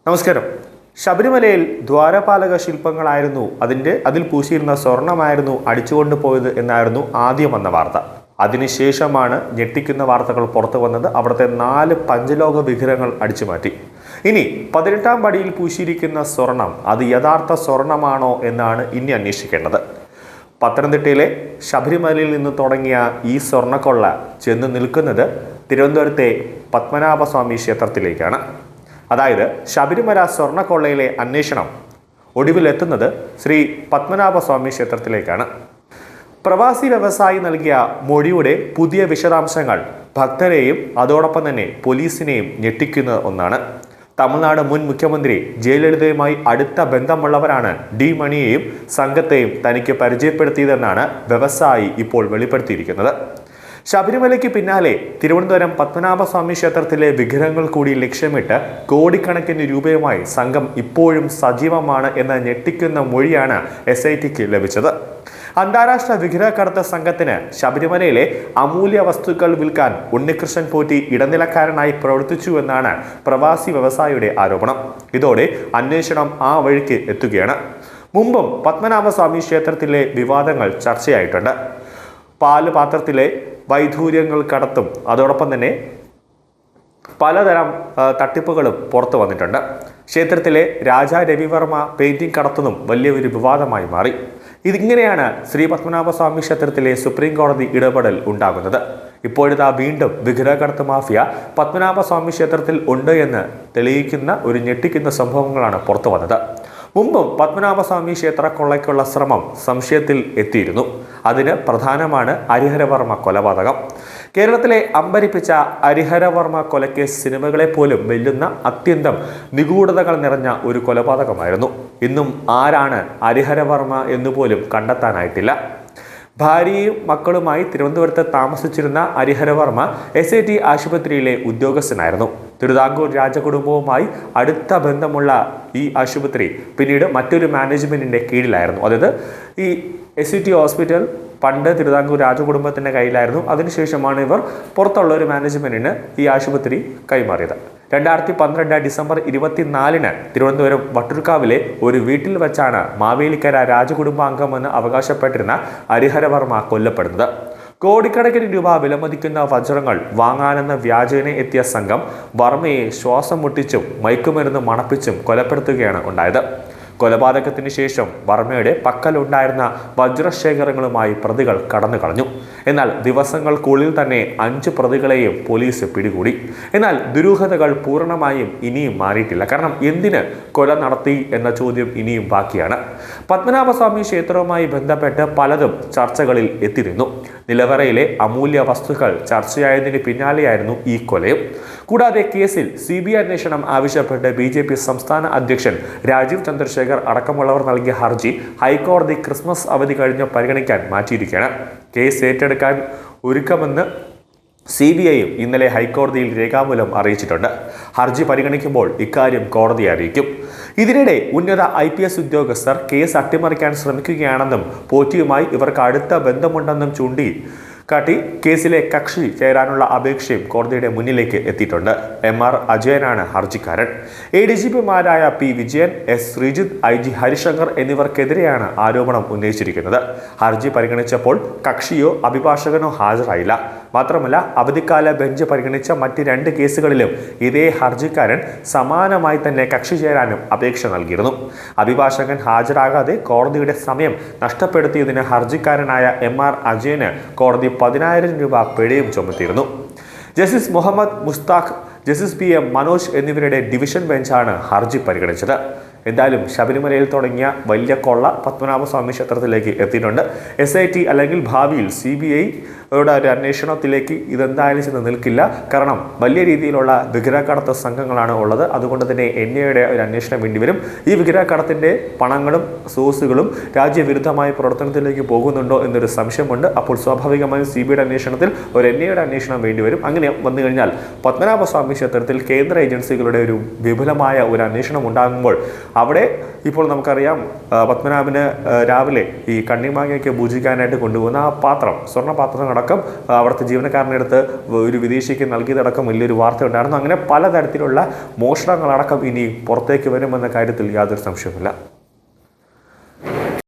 നമസ്കാരം. ശബരിമലയിൽ ദ്വാരപാലക ശില്പങ്ങളായിരുന്നു അതിൽ പൂശിയിരുന്ന സ്വർണമായിരുന്നു അടിച്ചുകൊണ്ട് പോയത് എന്നായിരുന്നു ആദ്യം വന്ന വാർത്ത. അതിനുശേഷമാണ് ഞെട്ടിക്കുന്ന വാർത്തകൾ പുറത്തു വന്നത്. അവിടുത്തെ 4 പഞ്ചലോക വിഗ്രഹങ്ങൾ അടിച്ചുമാറ്റി. ഇനി 18ാം പടിയിൽ പൂശിയിരിക്കുന്ന സ്വർണം അത് യഥാർത്ഥ സ്വർണമാണോ എന്നാണ് ഇനി അന്വേഷിക്കേണ്ടത്. പത്തനംതിട്ടയിലെ ശബരിമലയിൽ നിന്ന് തുടങ്ങിയ ഈ സ്വർണ്ണക്കൊള്ള ചെന്ന് നിൽക്കുന്നത് തിരുവനന്തപുരത്തെ പത്മനാഭസ്വാമി ക്ഷേത്രത്തിലേക്കാണ്. അതായത് ശബരിമല സ്വർണ്ണക്കൊള്ളയിലെ അന്വേഷണം ഒടുവിലെത്തുന്നത് ശ്രീ പത്മനാഭസ്വാമി ക്ഷേത്രത്തിലേക്കാണ്. പ്രവാസി വ്യവസായി നൽകിയ മൊഴിയുടെ പുതിയ വിശദാംശങ്ങൾ ഭക്തരെയും അതോടൊപ്പം തന്നെ പോലീസിനെയും ഞെട്ടിക്കുന്ന ഒന്നാണ്. തമിഴ്നാട് മുൻ മുഖ്യമന്ത്രി ജയലളിതയുമായി അടുത്ത ബന്ധമുള്ളവരാണ് ഡി മണിയെയും സംഘത്തെയും തനിക്ക് പരിചയപ്പെടുത്തിയതെന്നാണ് വ്യവസായി ഇപ്പോൾ വെളിപ്പെടുത്തിയിരിക്കുന്നത്. ശബരിമലയ്ക്ക് പിന്നാലെ തിരുവനന്തപുരം പത്മനാഭസ്വാമി ക്ഷേത്രത്തിലെ വിഗ്രഹങ്ങൾ കൂടി ലക്ഷ്യമിട്ട് കോടിക്കണക്കിന് രൂപയുമായി സംഘം ഇപ്പോഴും സജീവമാണ് എന്ന ഞെട്ടിക്കുന്ന മൊഴിയാണ് SITക്ക് ലഭിച്ചത്. അന്താരാഷ്ട്ര വിഗ്രഹക്കടത്ത് സംഘത്തിന് ശബരിമലയിലെ അമൂല്യ വസ്തുക്കൾ വിൽക്കാൻ ഉണ്ണികൃഷ്ണൻ പോറ്റി ഇടനിലക്കാരനായി പ്രവർത്തിച്ചുവെന്നാണ് പ്രവാസി വ്യവസായിയുടെ ആരോപണം. ഇതോടെ അന്വേഷണം ആ വഴിക്ക് എത്തുകയാണ്. മുമ്പും പത്മനാഭസ്വാമി ക്ഷേത്രത്തിലെ വിവാദങ്ങൾ ചർച്ചയായിട്ടുണ്ട്. പാല് പാത്രത്തിലെ വൈധൂര്യങ്ങൾ കടത്തും അതോടൊപ്പം തന്നെ പലതരം തട്ടിപ്പുകളും പുറത്തു വന്നിട്ടുണ്ട്. ക്ഷേത്രത്തിലെ രാജാ രവിവർമ്മ പെയിന്റിംഗ് കടത്തുന്നതും വലിയൊരു വിവാദമായി മാറി. ഇതിങ്ങനെയാണ് ശ്രീ പത്മനാഭസ്വാമി ക്ഷേത്രത്തിലെ സുപ്രീം കോടതി ഇടപെടൽ ഉണ്ടാകുന്നത്. ഇപ്പോഴിതാ വീണ്ടും വിഗ്രഹക്കടത്ത് മാഫിയ പത്മനാഭസ്വാമി ക്ഷേത്രത്തിൽ ഉണ്ട് എന്ന് തെളിയിക്കുന്ന ഒരു ഞെട്ടിക്കുന്ന സംഭവങ്ങളാണ് പുറത്തു വന്നത്. മുമ്പും പത്മനാഭസ്വാമി ക്ഷേത്ര കൊള്ളയ്ക്കുള്ള ശ്രമം സംശയത്തിൽ എത്തിയിരുന്നു. അതിന് പ്രധാനമാണ് ഹരിഹരവർമ്മ കൊലപാതകം. കേരളത്തിലെ അമ്പരിപ്പിച്ച ഹരിഹരവർമ്മ കൊലക്കേസ് സിനിമകളെ പോലും വെല്ലുന്ന അത്യന്തം നിഗൂഢതകൾ നിറഞ്ഞ ഒരു കൊലപാതകമായിരുന്നു. ഇന്നും ആരാണ് ഹരിഹരവർമ്മ എന്നുപോലും കണ്ടെത്താനായിട്ടില്ല. ഭാര്യയും മക്കളുമായി തിരുവനന്തപുരത്ത് താമസിച്ചിരുന്ന ഹരിഹരവർമ്മ SIT ആശുപത്രിയിലെ ഉദ്യോഗസ്ഥനായിരുന്നു. തിരുവിതാംകൂർ രാജകുടുംബവുമായി അടുത്ത ബന്ധമുള്ള ഈ ആശുപത്രി പിന്നീട് മറ്റൊരു മാനേജ്മെന്റിന്റെ കീഴിലായിരുന്നു. അതായത് ഈ SIT ഹോസ്പിറ്റൽ പണ്ട് തിരുവിതാംകൂർ രാജകുടുംബത്തിന്റെ കയ്യിലായിരുന്നു. അതിനുശേഷമാണ് ഇവർ പുറത്തുള്ള ഒരു മാനേജ്മെന്റിന് ഈ ആശുപത്രി കൈമാറിയത്. 2012 ഡിസംബർ 24-ന് തിരുവനന്തപുരം വട്ടിയൂർക്കാവിലെ ഒരു വീട്ടിൽ വെച്ചാണ് മാവേലിക്കര രാജകുടുംബാംഗമെന്ന് അവകാശപ്പെട്ടിരുന്ന ഹരിഹരവർമ്മ കൊല്ലപ്പെടുന്നത്. കോടിക്കണക്കിന് രൂപ വിലമതിക്കുന്ന വജ്രങ്ങൾ വാങ്ങാനെന്ന വ്യാജേന എത്തിയ സംഘം വർമ്മയെ ശ്വാസം മുട്ടിച്ചും മയക്കുമരുന്ന് മണപ്പിച്ചും കൊലപ്പെടുത്തുകയാണ് ഉണ്ടായത്. കൊലപാതകത്തിന് ശേഷം വർമ്മയുടെ പക്കലുണ്ടായിരുന്ന വജ്രശേഖരങ്ങളുമായി പ്രതികൾ കടന്നു കളഞ്ഞു. എന്നാൽ ദിവസങ്ങൾക്കുള്ളിൽ തന്നെ 5 പ്രതികളെയും പോലീസ് പിടികൂടി. എന്നാൽ ദുരൂഹതകൾ പൂർണ്ണമായും ഇനിയും മാറിയിട്ടില്ല. കാരണം എന്തിന് കൊല നടത്തി എന്ന ചോദ്യം ഇനിയും ബാക്കിയാണ്. പത്മനാഭസ്വാമി ക്ഷേത്രവുമായി ബന്ധപ്പെട്ട് പലതും ചർച്ചകളിൽ എത്തിയിരുന്നു. നിലവറയിലെ അമൂല്യ വസ്തുക്കൾ ചർച്ചയായതിന് പിന്നാലെയായിരുന്നു ഈ കൊലയും. കൂടാതെ കേസിൽ CBI അന്വേഷണം ആവശ്യപ്പെട്ട് BJP സംസ്ഥാന അധ്യക്ഷൻ രാജീവ് ചന്ദ്രശേഖർ അടക്കമുള്ളവർ നൽകിയ ഹർജി ഹൈക്കോടതി ക്രിസ്മസ് അവധി കഴിഞ്ഞ് പരിഗണിക്കാൻ മാറ്റിയിരിക്കുകയാണ്. കേസ് ഏറ്റെടുക്കാൻ ഒരുക്കമെന്ന് CBIയും ഇന്നലെ ഹൈക്കോടതിയിൽ രേഖാമൂലം അറിയിച്ചിട്ടുണ്ട്. ഹർജി പരിഗണിക്കുമ്പോൾ ഇക്കാര്യം കോടതിയെ അറിയിക്കും. ഇതിനിടെ ഉന്നത IPS ഉദ്യോഗസ്ഥർ കേസ് അട്ടിമറിക്കാൻ ശ്രമിക്കുകയാണെന്നും പോറ്റിയുമായി ഇവർക്ക് അടുത്ത ബന്ധമുണ്ടെന്നും ചൂണ്ടിക്കാട്ടി കേസിലെ കക്ഷി ചേരാനുള്ള അപേക്ഷയും കോടതിയുടെ മുന്നിലേക്ക് എത്തിയിട്ടുണ്ട്. MR അജയനാണ് ഹർജിക്കാരൻ. ADGPമാരായ P Vijayan, S Sreejith, IG Harishankar എന്നിവർക്കെതിരെയാണ് ആരോപണം ഉന്നയിച്ചിരിക്കുന്നത്. ഹർജി പരിഗണിച്ചപ്പോൾ കക്ഷിയോ അഭിഭാഷകനോ ഹാജരായില്ല. മാത്രമല്ല അവധിക്കാല ബെഞ്ച് പരിഗണിച്ച മറ്റ് 2 കേസുകളിലും ഇതേ ഹർജിക്കാരൻ സമാനമായി തന്നെ കക്ഷി ചേരാനും അപേക്ഷ നൽകിയിരുന്നു. അഭിഭാഷകൻ ഹാജരാകാതെ കോടതിയുടെ സമയം നഷ്ടപ്പെടുത്തിയതിന് ഹർജിക്കാരനായ MR അജയന് കോടതി 10,000 രൂപ പിഴയും ചുമത്തിയിരുന്നു. Justice Muhammad Mushtaq, justice PM Manoj എന്നിവരുടെ ഡിവിഷൻ ബെഞ്ചാണ് ഹർജി പരിഗണിച്ചത്. എന്തായാലും ശബരിമലയിൽ തുടങ്ങിയ വലിയ കൊള്ള പത്മനാഭസ്വാമി ക്ഷേത്രത്തിലേക്ക് എത്തിയിട്ടുണ്ട്. SIT അല്ലെങ്കിൽ ഭാവിയിൽ CBIയുടെ ഒരു അന്വേഷണത്തിലേക്ക് ഇതെന്തായാലും ചെന്ന് നിൽക്കില്ല. കാരണം വലിയ രീതിയിലുള്ള വിഗ്രഹക്കടത്ത് സംഘങ്ങളാണ് ഉള്ളത്. അതുകൊണ്ട് തന്നെ NIAയുടെ ഒരു അന്വേഷണം വേണ്ടിവരും. ഈ വിഗ്രഹക്കടത്തിൻ്റെ പണങ്ങളും സോഴ്സുകളും രാജ്യവിരുദ്ധമായ പ്രവർത്തനത്തിലേക്ക് പോകുന്നുണ്ടോ എന്നൊരു സംശയമുണ്ട്. അപ്പോൾ സ്വാഭാവികമായും CBIയുടെ അന്വേഷണത്തിൽ ഒരു NIAയുടെ അന്വേഷണം വേണ്ടിവരും. അങ്ങനെ വന്നു കഴിഞ്ഞാൽ പത്മനാഭസ്വാമി ക്ഷേത്രത്തിൽ കേന്ദ്ര ഏജൻസികളുടെ ഒരു വിപുലമായ ഒരു അന്വേഷണം ഉണ്ടാകുമ്പോൾ അവിടെ ഇപ്പോൾ നമുക്കറിയാം പത്മനാഭന് രാവിലെ ഈ കണ്ണിമാങ്ങയൊക്കെ പൂജിക്കാനായിട്ട് കൊണ്ടുപോകുന്ന ആ പാത്രം, സ്വർണ്ണപാത്രം അടക്കം അവിടുത്തെ ജീവനക്കാരനെടുത്ത് ഒരു വിദേശിക്ക് നൽകിയതടക്കം വലിയൊരു വാർത്ത ഉണ്ടായിരുന്നു. അങ്ങനെ പലതരത്തിലുള്ള മോഷണങ്ങളടക്കം ഇനി പുറത്തേക്ക് വരുമെന്ന കാര്യത്തിൽ യാതൊരു സംശയവുമില്ല.